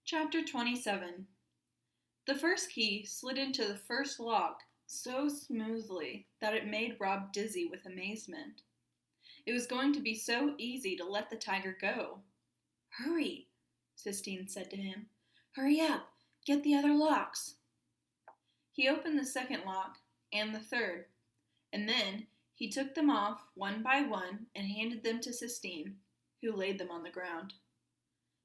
Chapter 27. The first key slid into the first lock so smoothly that it made Rob dizzy with amazement. It was going to be so easy to let the tiger go. "Hurry," Sistine said to him. "Hurry up! Get the other locks!" He opened the second lock and the third, and then he took them off one by one and handed them to Sistine, who laid them on the ground.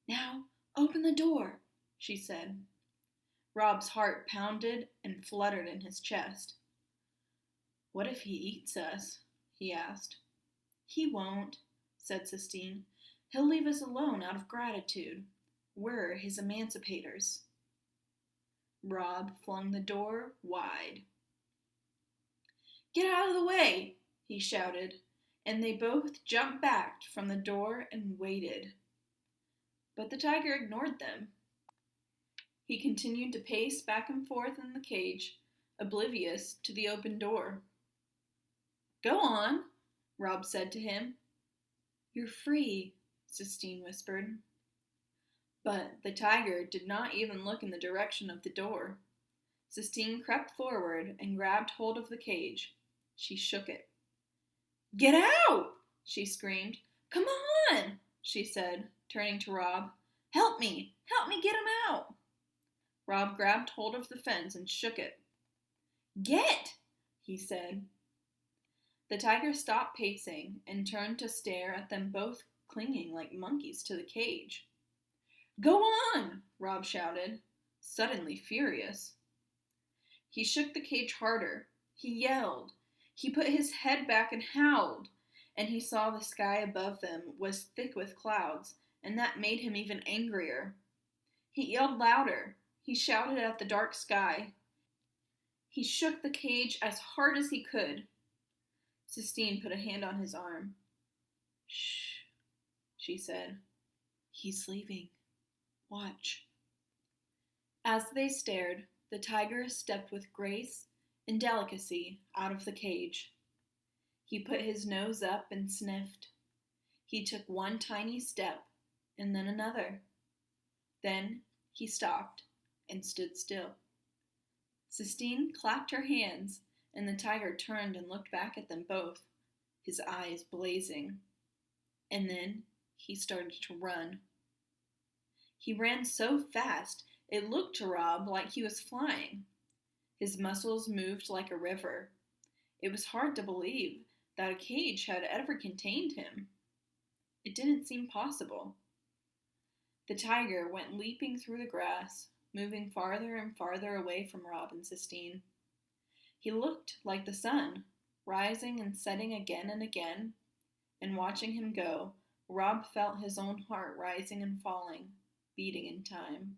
"Now open the door," she said. Rob's heart pounded and fluttered in his chest. "What if he eats us?" he asked. "He won't," said Sistine. "He'll leave us alone out of gratitude. We're his emancipators." Rob flung the door wide. "Get out of the way!" he shouted, and they both jumped back from the door and waited. But the tiger ignored them. He continued to pace back and forth in the cage, oblivious to the open door. "Go on," Rob said to him. "You're free," Sistine whispered. But the tiger did not even look in the direction of the door. Sistine crept forward and grabbed hold of the cage. She shook it. "Get out!" she screamed. "Come on!" she said, turning to Rob. Help me get him out!" Rob grabbed hold of the fence and shook it. "Get!" he said. The tiger stopped pacing and turned to stare at them both clinging like monkeys to the cage. "Go on!" Rob shouted, suddenly furious. He shook the cage harder. He yelled. He put his head back and howled, and he saw the sky above them was thick with clouds, and that made him even angrier. He yelled louder. He shouted at the dark sky. He shook the cage as hard as he could. Sistine put a hand on his arm. "Shh," she said. "He's leaving. Watch." As they stared, the tiger stepped with grace and delicacy out of the cage. He put his nose up and sniffed. He took one tiny step and then another. Then he stopped and stood still. Sistine clapped her hands, and the tiger turned and looked back at them both, his eyes blazing. And then he started to run. He ran so fast it looked to Rob like he was flying. His muscles moved like a river. It was hard to believe that a cage had ever contained him. It didn't seem possible. The tiger went leaping through the grass, moving farther and farther away from Rob and Sistine. He looked like the sun, rising and setting again and again, and watching him go, Rob felt his own heart rising and falling, beating in time.